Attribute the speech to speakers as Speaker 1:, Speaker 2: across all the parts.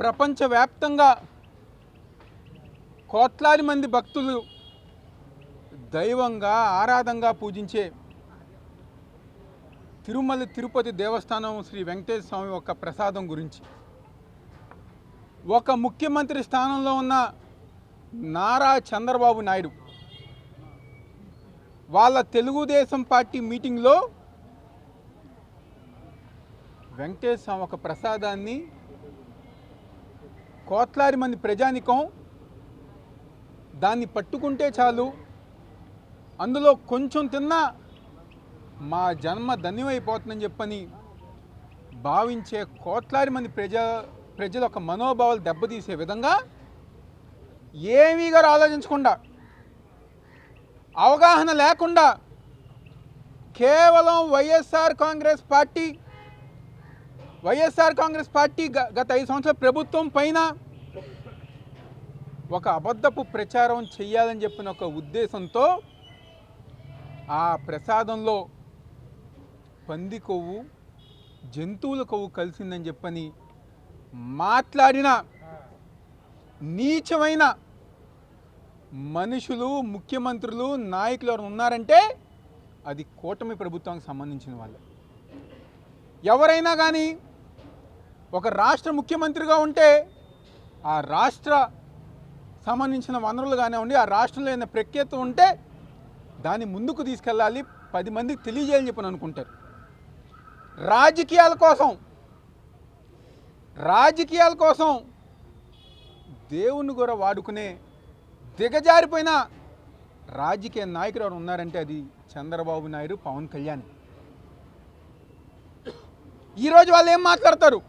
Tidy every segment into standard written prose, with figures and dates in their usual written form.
Speaker 1: ప్రపంచవ్యాప్తంగా కోట్లాది మంది భక్తులు దైవంగా ఆరాధనగా పూజించే తిరుమల తిరుపతి దేవస్థానం శ్రీ వెంకటేశ్వర స్వామి యొక్క ప్రసాదం గురించి ఒక ముఖ్యమంత్రి స్థానంలో ఉన్న నారా చంద్రబాబు నాయుడు వాళ్ళ తెలుగుదేశం పార్టీ మీటింగ్లో వెంకటేశ్వర స్వామి ఒక ప్రసాదాన్ని కోట్లాది మంది ప్రజానికం దాన్ని పట్టుకుంటే చాలు, అందులో కొంచెం తిన్నా మా జన్మ ధన్యమైపోతుందని చెప్పని భావించే కోట్లాది మంది ప్రజల ఒక మనోభావాలు దెబ్బతీసే విధంగా ఏమీ గారు ఆలోచించకుండా, అవగాహన లేకుండా కేవలం వైఎస్ఆర్ కాంగ్రెస్ పార్టీ గత 5 సంవత్సరాల ప్రభుత్వం పైన ఒక అబద్ధపు ప్రచారం చేయాలని చెప్పిన ఒక ఉద్దేశంతో ఆ ప్రసాదంలో పంది కొవ్వు, జంతువుల కొవ్వు కలిసిందని చెప్పని మాట్లాడిన నీచమైన మనుషులు, ముఖ్యమంత్రులు, నాయకులు ఎవరు ఉన్నారంటే అది కూటమి ప్రభుత్వానికి సంబంధించిన వాళ్ళు. ఎవరైనా కానీ ఒక రాష్ట్ర ముఖ్యమంత్రిగా ఉంటే ఆ రాష్ట్ర సంబంధించిన వనరులు కానివ్వండి, ఆ రాష్ట్రంలో ఏదైనా ప్రఖ్యాత ఉంటే దాన్ని ముందుకు తీసుకెళ్ళాలి, 10 మందికి తెలియజేయాలని చెప్పని అనుకుంటారు. రాజకీయాల కోసం దేవుని కూడా వాడుకునే దిగజారిపోయిన రాజకీయ నాయకులు ఎవరు ఉన్నారంటే అది చంద్రబాబు నాయుడు, పవన్ కళ్యాణ్. ఈరోజు వాళ్ళు ఏం మాట్లాడతారు?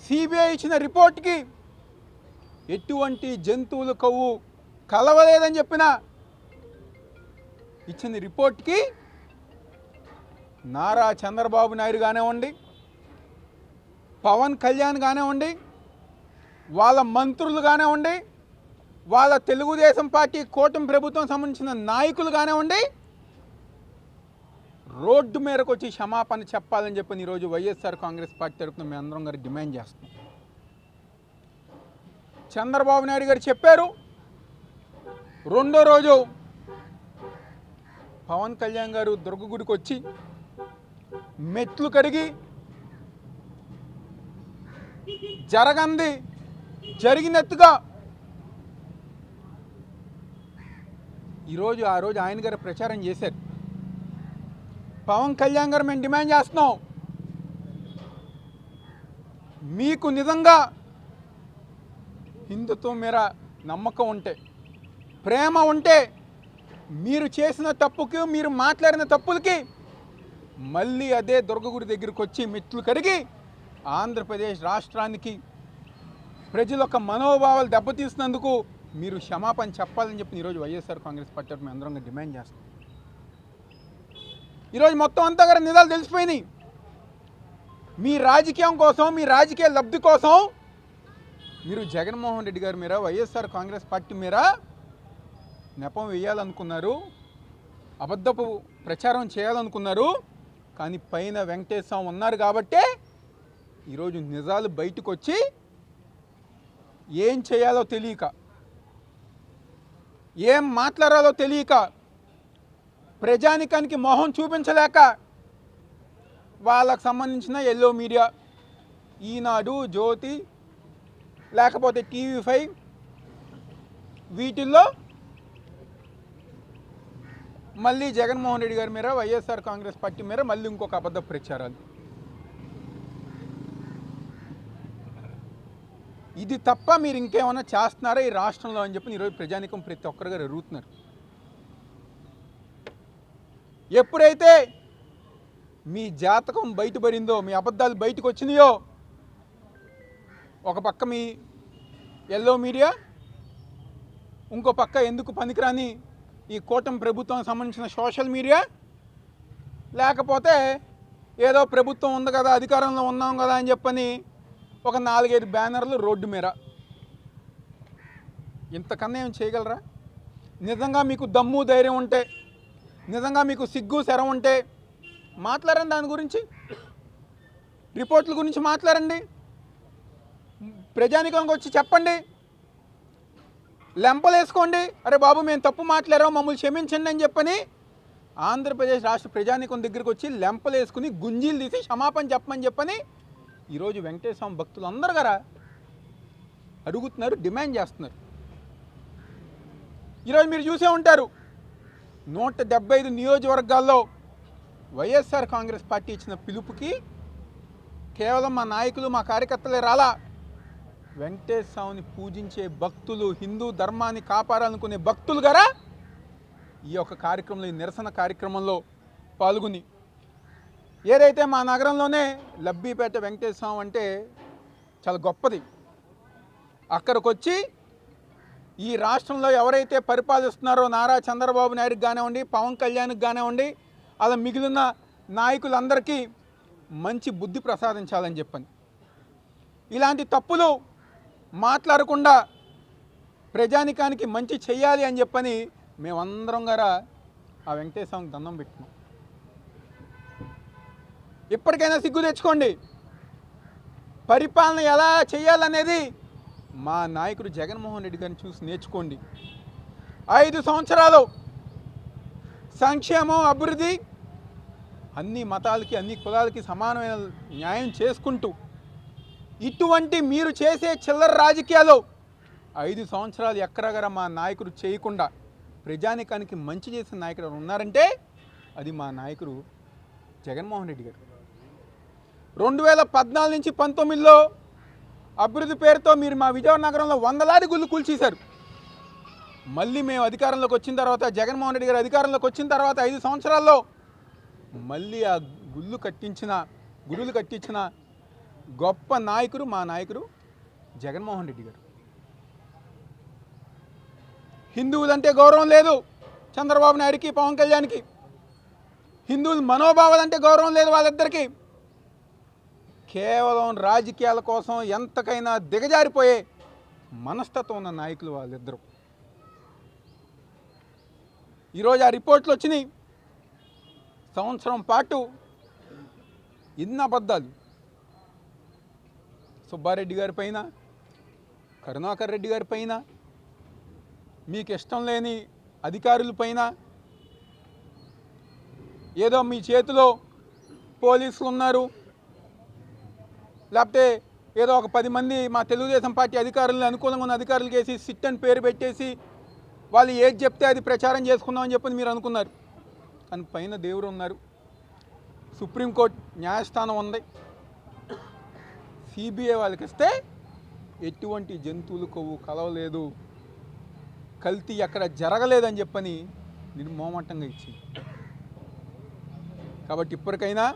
Speaker 1: సిబిఐ ఇచ్చిన రిపోర్ట్కి ఎటువంటి జంతువుల కొవ్వు కలవలేదని చెప్పిన ఇచ్చిన రిపోర్ట్కి నారా చంద్రబాబు నాయుడు కానివ్వండి, పవన్ కళ్యాణ్ కానివ్వండి, వాళ్ళ మంత్రులు కానివ్వండి, వాళ్ళ తెలుగుదేశం పార్టీ కూటమి ప్రభుత్వం సంబంధించిన నాయకులు కానివ్వండి, రోడ్డు మేరకు వచ్చి క్షమాపణ చెప్పాలని చెప్పని ఈరోజు వైఎస్ఆర్ కాంగ్రెస్ పార్టీ తరఫున మేము అందరం గారు డిమాండ్ చేస్తున్నాం. చంద్రబాబు నాయుడు గారు చెప్పారు, రెండో రోజు పవన్ కళ్యాణ్ గారు దుర్గగుడికి వచ్చి మెట్లు కడిగి జరిగినట్టుగా ఆ రోజు ఆయన గారు ప్రచారం చేశారు. పవన్ కళ్యాణ్ గారు మేము డిమాండ్ చేస్తున్నాం, మీకు నిజంగా హిందుత్వం మీద నమ్మకం ఉంటే, ప్రేమ ఉంటే, మీరు చేసిన తప్పుకి, మీరు మాట్లాడిన తప్పులకి మళ్ళీ అదే దుర్గగుడి దగ్గరికి వచ్చి మెట్లు కడిగి ఆంధ్రప్రదేశ్ రాష్ట్రానికి ప్రజల యొక్క మనోభావాలు దెబ్బతీసినందుకు మీరు క్షమాపణ చెప్పాలని చెప్పి ఈరోజు వైఎస్ఆర్ కాంగ్రెస్ పార్టీ మేము అందరం డిమాండ్ చేస్తాం. ఈరోజు మొత్తం అంతా గారు నిజాలు తెలిసిపోయినాయి. మీ రాజకీయం కోసం, మీ రాజకీయ లబ్ధి కోసం మీరు జగన్మోహన్ రెడ్డి గారి మీద, వైఎస్ఆర్ కాంగ్రెస్ పార్టీ మీద నెపం వేయాలనుకున్నారు, అబద్ధపు ప్రచారం చేయాలనుకున్నారు. కానీ పైన వెంకటేశ్వర స్వామి ఉన్నారు కాబట్టే ఈరోజు నిజాలు బయటకు వచ్చి ఏం చేయాలో తెలియక, ఏం మాట్లాడాలో తెలియక, ప్రజానికానికి మొహం చూపించలేక వాళ్ళకు సంబంధించిన ఎల్లో మీడియా, ఈనాడు, జ్యోతి, లేకపోతే TV5 వీటిల్లో మళ్ళీ జగన్మోహన్ రెడ్డి గారి మీద, వైఎస్ఆర్ కాంగ్రెస్ పార్టీ మీద మళ్ళీ ఇంకొక అబద్ధ ప్రచారాలు. ఇది తప్ప మీరు ఇంకేమైనా చేస్తున్నారా ఈ రాష్ట్రంలో అని చెప్పి ఈరోజు ప్రజానికం ప్రతి ఒక్కరు గారు అడుగుతున్నారు. ఎప్పుడైతే మీ జాతకం బయటపడిందో, మీ అబద్ధాలు బయటకు వచ్చినాయో, ఒక పక్క మీ ఎల్లో మీడియా, ఇంకో పక్క ఎందుకు పనికిరాని ఈ కూటమి ప్రభుత్వానికి సంబంధించిన సోషల్ మీడియా, లేకపోతే ఏదో ప్రభుత్వం ఉంది కదా, అధికారంలో ఉన్నాం కదా అని చెప్పని ఒక 4-5 బ్యానర్లు రోడ్డు మీద. ఇంతకన్నా ఏం చేయగలరా? నిజంగా మీకు దమ్ము ధైర్యం ఉంటే, నిజంగా మీకు సిగ్గు శరం ఉంటే మాట్లాడండి, దాని గురించి రిపోర్ట్ల గురించి మాట్లాడండి. ప్రజానికానికి వచ్చి చెప్పండి, లెంపలేసుకోండి, అరే బాబు మేము తప్పు మాట్లాడాం మమ్మల్ని క్షమించండి అని చెప్పని ఆంధ్రప్రదేశ్ రాష్ట్ర ప్రజానికం దగ్గరికి వచ్చి లెంపలేసుకుని గుంజీలు తీసి క్షమాపణ చెప్పమని చెప్పని ఈరోజు వెంకటేశ్వర స్వామి భక్తులు అందరూ గారా అడుగుతున్నారు, డిమాండ్ చేస్తున్నారు. ఈరోజు మీరు చూసే ఉంటారు 175 నియోజకవర్గాల్లో వైఎస్ఆర్ కాంగ్రెస్ పార్టీ ఇచ్చిన పిలుపుకి కేవలం మా నాయకులు మా కార్యకర్తలే రాలా, వెంకటేశ్వర స్వామిని పూజించే భక్తులు, హిందూ ధర్మాన్ని కాపాడాలనుకునే భక్తులు గారా ఈ యొక్క కార్యక్రమంలో, ఈ నిరసన కార్యక్రమంలో పాల్గొని ఏదైతే మా నగరంలోనే లబ్బిపేట వెంకటేశ్వర స్వామి అంటే చాలా గొప్పది, అక్కడికి వచ్చి ఈ రాష్ట్రంలో ఎవరైతే పరిపాలిస్తున్నారో నారా చంద్రబాబు నాయుడుకి కానివ్వండి, పవన్ కళ్యాణ్కి కానివ్వండి, అలా మిగిలిన నాయకులందరికీ మంచి బుద్ధి ప్రసాదించాలని చెప్పని, ఇలాంటి తప్పులు మాట్లాడకుండా ప్రజానికానికి మంచి చెయ్యాలి అని చెప్పని మేమందరం గారా ఆ వెంకటేశ్వర స్వామికి దండం పెట్టుకున్నాం. ఇప్పటికైనా సిగ్గు తెచ్చుకోండి, పరిపాలన ఎలా చేయాలనేది మా నాయకుడు జగన్మోహన్ రెడ్డి గారిని చూసి నేర్చుకోండి. 5 సంవత్సరాలు సంక్షేమం, అభివృద్ధి అన్ని మతాలకి అన్ని కులాలకి సమానమైన న్యాయం చేసుకుంటూ ఇటువంటి మీరు చేసే చిల్లర రాజకీయాలు 5 సంవత్సరాలు ఎక్కడగర మా నాయకుడు చేయకుండా ప్రజానికానికి మంచి చేసిన నాయకుడు ఉన్నారంటే అది మా నాయకుడు జగన్మోహన్ రెడ్డి గారు. 2014 నుంచి 19లో అభివృద్ధి పేరుతో మీరు మా విజయవాడ నగరంలో వందలాది గుళ్ళు కూల్చేశారు. మళ్ళీ మేము అధికారంలోకి వచ్చిన తర్వాత, జగన్మోహన్ రెడ్డి గారు అధికారంలోకి వచ్చిన తర్వాత 5 సంవత్సరాల్లో మళ్ళీ ఆ గుళ్ళు కట్టించిన గొప్ప నాయకుడు మా నాయకుడు జగన్మోహన్ రెడ్డి గారు. హిందువులంటే గౌరవం లేదు చంద్రబాబు నాయుడికి, పవన్ కళ్యాణ్కి. హిందువుల మనోభావాలంటే గౌరవం లేదు వాళ్ళిద్దరికీ. కేవలం రాజకీయాల కోసం ఎంతకైనా దిగజారిపోయే మనస్తత్వం ఉన్న నాయకులు వాళ్ళిద్దరూ. ఈరోజు ఆ రిపోర్ట్లు వచ్చినాయి. సంవత్సరం పాటు ఇన్ని అబద్ధాలు సుబ్బారెడ్డి గారి పైన, కరుణాకర్ రెడ్డి గారి పైన, మీకు ఇష్టం లేని అధికారుల పైన, ఏదో మీ చేతిలో పోలీసులు ఉన్నారు, లేకపోతే ఏదో ఒక 10 మంది మా తెలుగుదేశం పార్టీ అధికారులను అనుకూలంగా ఉన్న అధికారులకు వేసి సిట్ అని పేరు పెట్టేసి వాళ్ళు ఏది చెప్తే అది ప్రచారం చేసుకుందామని చెప్పని మీరు అనుకున్నారు. కానీ పైన దేవుడు ఉన్నారు, సుప్రీంకోర్టు న్యాయస్థానం ఉంది, సిబిఐ వాళ్ళకి ఇస్తే ఎటువంటి జంతువులు కొవ్వు కలవలేదు, కల్తీ ఎక్కడ జరగలేదని చెప్పని నిర్మోమటంగా ఇచ్చింది. కాబట్టి ఇప్పటికైనా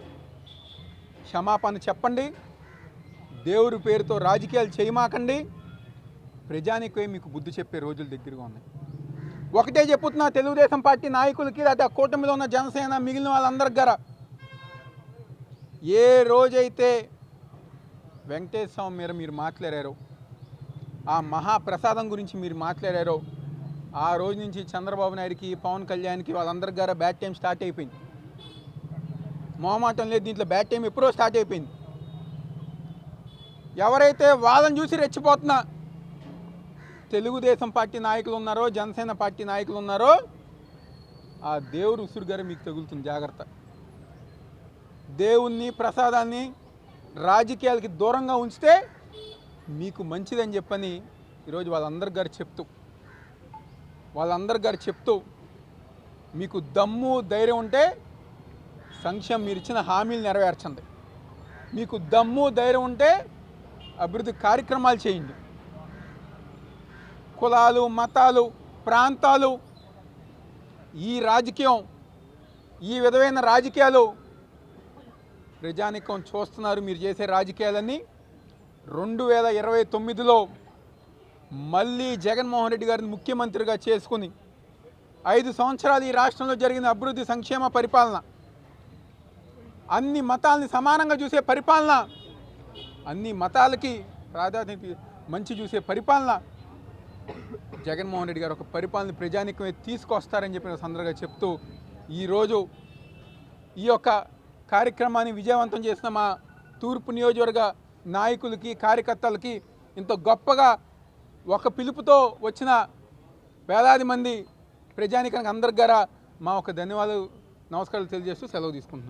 Speaker 1: క్షమాపణ చెప్పండి, దేవుడి పేరుతో రాజకీయాలు చేయమాకండి, ప్రజానికే మీకు బుద్ధి చెప్పే రోజులు దగ్గరగా ఉన్నాయి. ఒకటే చెప్పుతున్నా తెలుగుదేశం పార్టీ నాయకులకి, లేదా కూటమిలో ఉన్న జనసేన మిగిలిన వాళ్ళందరికి గారా, ఏ రోజైతే వెంకటేశ్వర స్వామి మీద మీరు మాట్లాడారో, ఆ మహాప్రసాదం గురించి మీరు మాట్లాడారో, ఆ రోజు నుంచి చంద్రబాబు నాయుడికి, పవన్ కళ్యాణ్కి వాళ్ళందరికి గారా బ్యాడ్ టైం స్టార్ట్ అయిపోయింది. మొహమాటం లేదు, దీంట్లో బ్యాడ్ టైం ఎప్పుడో స్టార్ట్ అయిపోయింది. ఎవరైతే వాళ్ళని చూసి రెచ్చిపోతున్నా తెలుగుదేశం పార్టీ నాయకులు ఉన్నారో, జనసేన పార్టీ నాయకులు ఉన్నారో, ఆ దేవుడు ఉసురు గారు మీకు తగులుతుంది, జాగ్రత్త. దేవుణ్ణి, ప్రసాదాన్ని రాజకీయాలకి దూరంగా ఉంచితే మీకు మంచిదని చెప్పని ఈరోజు వాళ్ళందరి గారు చెప్తూ మీకు దమ్ము ధైర్యం ఉంటే సంక్షేమం మీరు ఇచ్చిన హామీలు నెరవేర్చండి, మీకు దమ్ము ధైర్యం ఉంటే అభివృద్ధి కార్యక్రమాలు చేయండి. కులాలు, మతాలు, ప్రాంతాలు, ఈ రాజకీయం, ఈ విధమైన రాజకీయాలు ప్రజానికం చూస్తున్నారు. మీరు చేసే రాజకీయాలన్నీ 2029లో మళ్ళీ జగన్మోహన్ రెడ్డి గారిని ముఖ్యమంత్రిగా చేసుకుని 5 సంవత్సరాలు ఈ రాష్ట్రంలో జరిగిన అభివృద్ధి, సంక్షేమ పరిపాలన, అన్ని మతాలని సమానంగా చూసే పరిపాలన, అన్ని మతాలకి ప్రాధాన్యత మంచి చూసే పరిపాలన, జగన్మోహన్ రెడ్డి గారు ఒక పరిపాలన ప్రజానికమే తీసుకొస్తారని చెప్పిన సందర్భంగా చెప్తూ ఈరోజు ఈ యొక్క కార్యక్రమాన్ని విజయవంతం చేసిన మా తూర్పు నియోజకవర్గ నాయకులకి, కార్యకర్తలకి ఇంత గొప్పగా ఒక పిలుపుతో వచ్చిన వేలాది మంది ప్రజానికానికి అందరి ద్వారా మా ఒక ధన్యవాదాలు నమస్కారాలు తెలియజేస్తూ సెలవు తీసుకుంటున్నాను.